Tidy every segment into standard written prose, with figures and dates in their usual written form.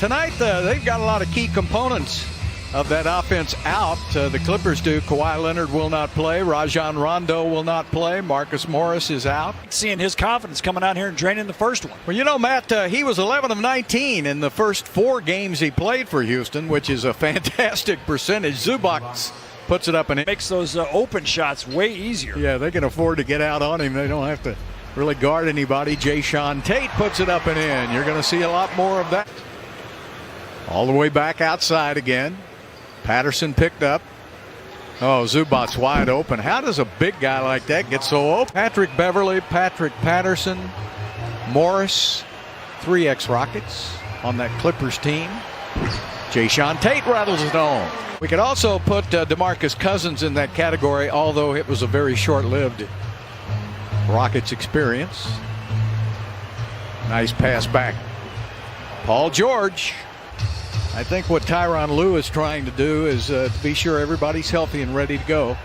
Tonight, they've got a lot of key components of that offense out. The Clippers do. Kawhi Leonard will not play. Rajon Rondo will not play. Marcus Morris is out. Seeing his confidence coming out here and draining the first one. Well, you know, Matt, he was 11 of 19 in the first 4 games he played for Houston, which is a fantastic percentage. Zubac puts it up and it makes those open shots way easier. Yeah, they can afford to get out on him. They don't have to really guard anybody. Jayshawn Tate puts it up and in. You're going to see a lot more of that. All the way back outside again. Patterson picked up. Oh, Zubac's wide open. How does a big guy like that get so open? Patrick Beverly, Patrick Patterson, Morris, 3 ex-Rockets on that Clippers team. Jayshawn Tate rattles it home. We could also put DeMarcus Cousins in that category, although it was a very short-lived Rockets experience. Nice pass back. Paul George. I think what Tyronn Lue is trying to do is to be sure everybody's healthy and ready to go.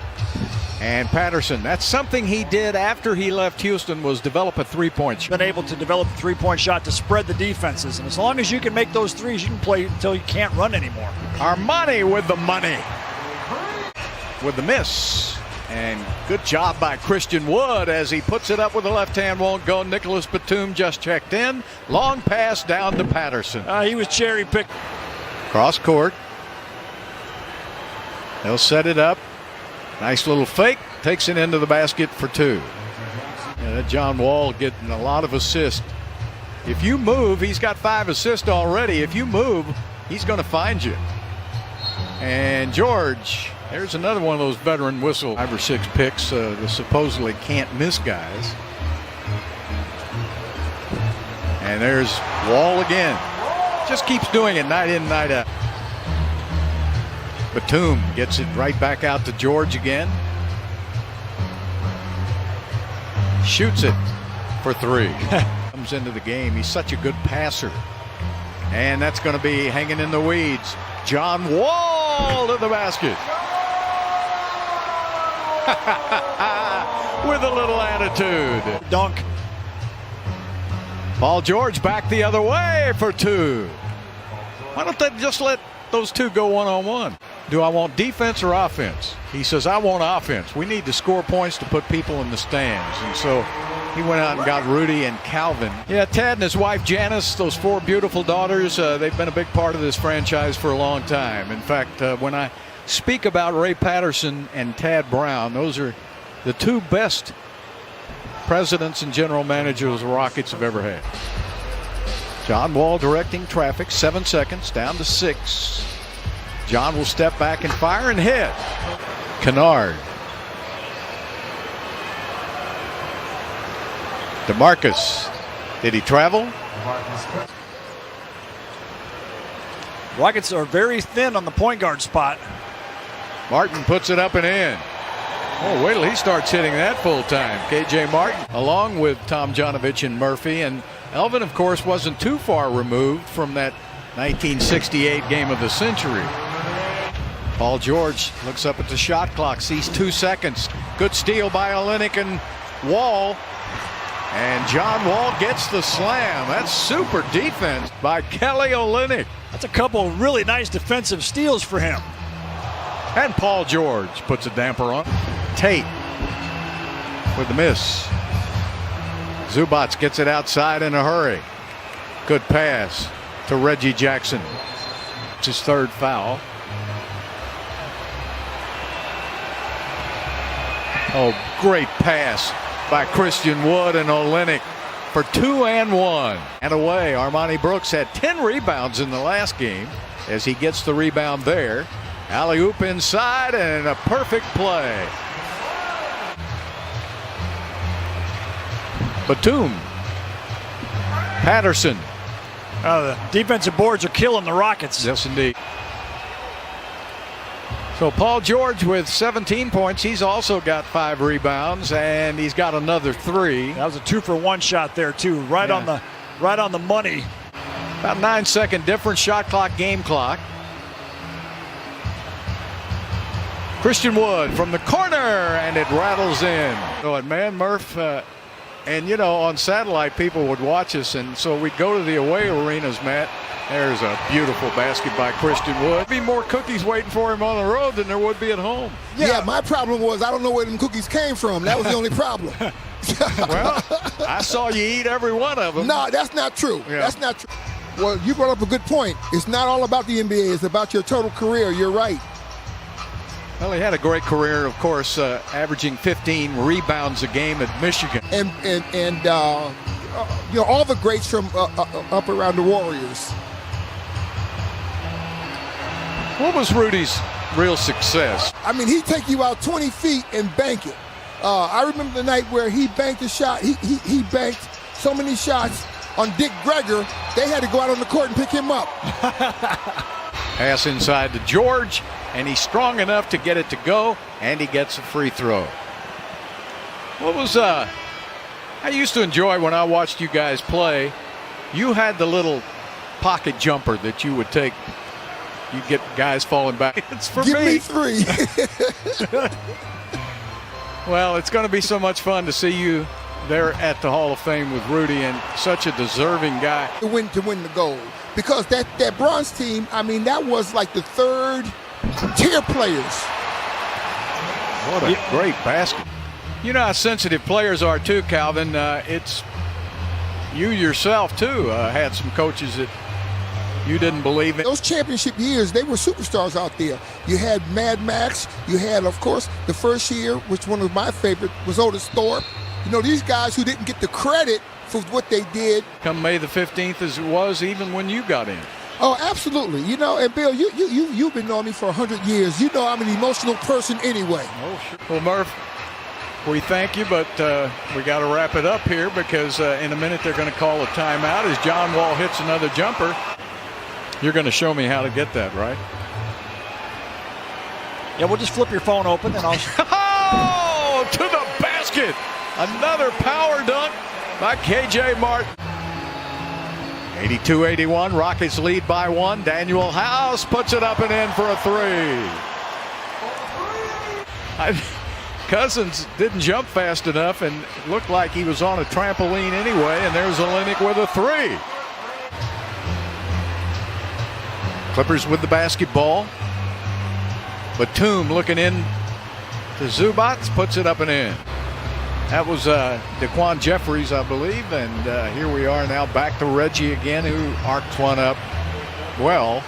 And Patterson, that's something he did after he left Houston, was develop a three-point shot. Been able to develop a three-point shot to spread the defenses. And as long as you can make those threes, you can play until you can't run anymore. Armani with the money. With the miss. And good job by Christian Wood as he puts it up with the left hand, won't go. Nicholas Batum just checked in. Long pass down to Patterson. He was cherry-picked. Cross court. They'll set it up. Nice little fake. Takes it into the basket for 2. Yeah, that John Wall getting a lot of assists. If you move, he's got 5 assists already. If you move, he's going to find you. And George, there's another one of those veteran whistle 5 or 6 picks. The supposedly can't miss guys. And there's Wall again. Just keeps doing it night in, night out. Batum gets it right back out to George again. Shoots it for 3. Comes into the game. He's such a good passer. And that's going to be hanging in the weeds. John Wall to the basket. With a little attitude. Dunk. Paul George back the other way for 2. Why don't they just let those 2 go one-on-one? Do I want defense or offense? He says, I want offense. We need to score points to put people in the stands. And so he went out and got Rudy and Calvin. Yeah, Tad and his wife Janice, those 4 beautiful daughters, they've been a big part of this franchise for a long time. In fact, when I speak about Ray Patterson and Tad Brown, those are the 2 best presidents and general managers the Rockets have ever had. John Wall directing traffic. 7 seconds down to 6. John will step back and fire and hit. Kennard. DeMarcus. Did he travel? Rockets are very thin on the point guard spot. Martin puts it up and in. Oh, wait till he starts hitting that full time. KJ Martin, along with Tom Janovich and Murphy. And Elvin, of course, wasn't too far removed from that 1968 game of the century. Paul George looks up at the shot clock, sees 2 seconds. Good steal by Olynyk and Wall. And John Wall gets the slam. That's super defense by Kelly Olynyk. That's a couple of really nice defensive steals for him. And Paul George puts a damper on. Tate with the miss. Zubac gets it outside in a hurry. Good pass to Reggie Jackson. It's his 3rd foul. Oh, great pass by Christian Wood and Olynyk for 2 and 1. And away, Armani Brooks had 10 rebounds in the last game as he gets the rebound there. Alley-oop inside and a perfect play. Batum. Patterson. The defensive boards are killing the Rockets. Yes, indeed. So Paul George with 17 points. He's also got 5 rebounds, and he's got another 3. That was a 2-for-1 shot there too, right on the money. About 9-second difference, shot clock, game clock. Christian Wood from the corner, and it rattles in. So at Man Murph, and you know, on satellite people would watch us, and so we'd go to the away arenas, Matt, There's a beautiful basket by Christian Wood. There'd be more cookies waiting for him on the road than there would be at home. Yeah, my problem was I don't know where them cookies came from. That was the only problem. Well, I saw you eat every one of them. No, that's not true. Yeah. That's not true. Well, you brought up a good point. It's not all about the NBA. It's about your total career. You're right. Well, he had a great career, of course, averaging 15 rebounds a game at Michigan. And you know, all the greats from up around the Warriors. What was Rudy's real success? I mean, he'd take you out 20 feet and bank it. I remember the night where he banked a shot. He banked so many shots on Dick Greger, they had to go out on the court and pick him up. Pass inside to George, and he's strong enough to get it to go, and he gets a free throw. What was I used to enjoy when I watched you guys play. You had the little pocket jumper that you would take. You get guys falling back. It's for Give me 3. Well, it's going to be so much fun to see you there at the Hall of Fame with Rudy, and such a deserving guy. To win the gold. Because that bronze team, I mean, that was like the third tier players. What a great basket. You know how sensitive players are too, Calvin. It's you yourself too had some coaches that you didn't believe in. Those championship years, they were superstars out there. You had Mad Max. You had, of course, the first year, which one of my favorite was Otis Thorpe. You know, these guys who didn't get the credit for what they did. Come May the 15th as it was even when you got in. Oh, absolutely. You know, and Bill, you've been knowing me for 100 years. You know I'm an emotional person anyway. Oh, sure. Well, Murph, we thank you, but we got to wrap it up here because in a minute they're going to call a timeout as John Wall hits another jumper. You're going to show me how to get that, right? Yeah, we'll just flip your phone open and I'll. Oh, to the basket. Another power dunk by K.J. Martin. 82-81, Rockets lead by 1. Daniel House puts it up and in for a 3. Cousins didn't jump fast enough and looked like he was on a trampoline anyway, and there's Olynyk with a 3. Clippers with the basketball. Batum looking in to Zubac, puts it up and in. That was Daquan Jeffries, I believe, and here we are now back to Reggie again, who arced one up well.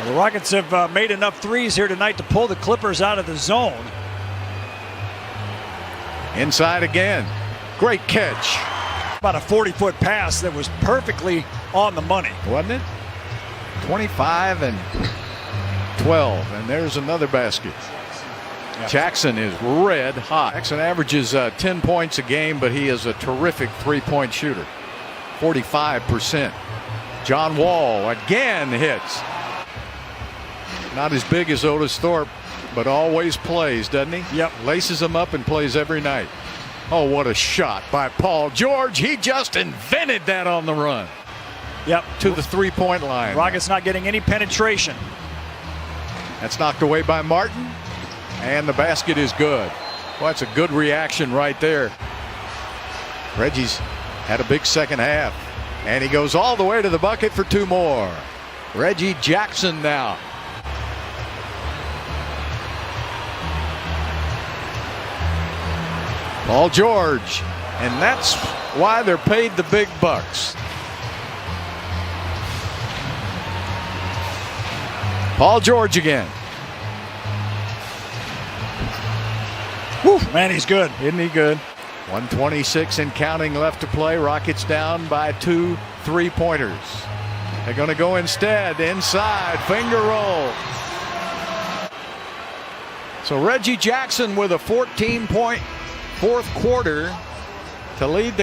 The Rockets have made enough threes here tonight to pull the Clippers out of the zone. Inside again. Great catch. About a 40-foot pass that was perfectly on the money. Wasn't it? 25 and 12, and there's another basket. Yep. Jackson is red hot. Jackson averages 10 points a game, but he is a terrific three-point shooter. 45%. John Wall again hits. Not as big as Otis Thorpe, but always plays, doesn't he? Yep. Laces them up and plays every night. Oh, what a shot by Paul George. He just invented that on the run. Yep. To the three-point line. Rockets not getting any penetration. That's knocked away by Martin. And the basket is good. Well, that's a good reaction right there. Reggie's had a big second half. And he goes all the way to the bucket for 2 more. Reggie Jackson now. Paul George. And that's why they're paid the big bucks. Paul George again. Whew, man, he's good. Isn't he good? 126 and counting left to play. Rockets down by 2 3-pointers. They're going to go instead inside. Finger roll. So Reggie Jackson with a 14-point fourth quarter to lead the